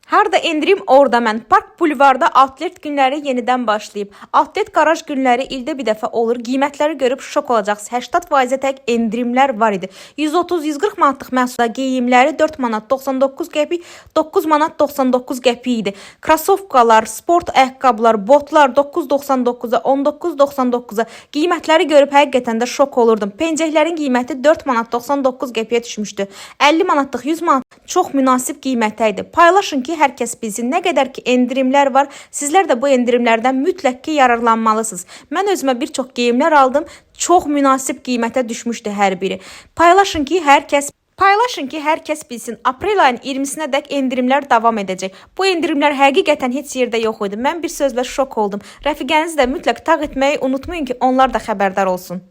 Harda endirim orada mən. Park Bulvarda outlet günləri yenidən başlayıb. Outlet qaraj günləri ildə bir dəfə olur. Qiymətləri görüb şok olacaqsınız. 80% tək endirimlər var idi. 130-140 manatlıq məhsulda geyimləri 4 manat 99 qəpik, 9 manat 99 qəpik idi. Krasovkalar, sport ayaqqabılar, botlar 9.99-a, 19.99-a qiymətləri görüb həqiqətən də şok olurdum. Pencəklərin qiyməti 4 manat 99 qəpiyə düşmüşdü. 50 manatlıq 100 manat çox münasib qiymətə idi. Paylaşın ki, hər kəs bilsin. Nə qədər ki endirimlər var, sizlər də bu endirimlərdən mütləq ki yararlanmalısınız. Mən özümə bir çox geyimlər aldım. Çox münasib qiymətə düşmüşdü hər biri. Paylaşın ki, hər kəs bilsin. Aprel ayının 20-sinə dək endirimlər davam edəcək. Bu endirimlər həqiqətən heç yerdə yox idi. Mən bir sözlə şok oldum. Rəfiqənizi də mütləq tag etməyi unutmayın ki, onlar da xəbərdar olsun.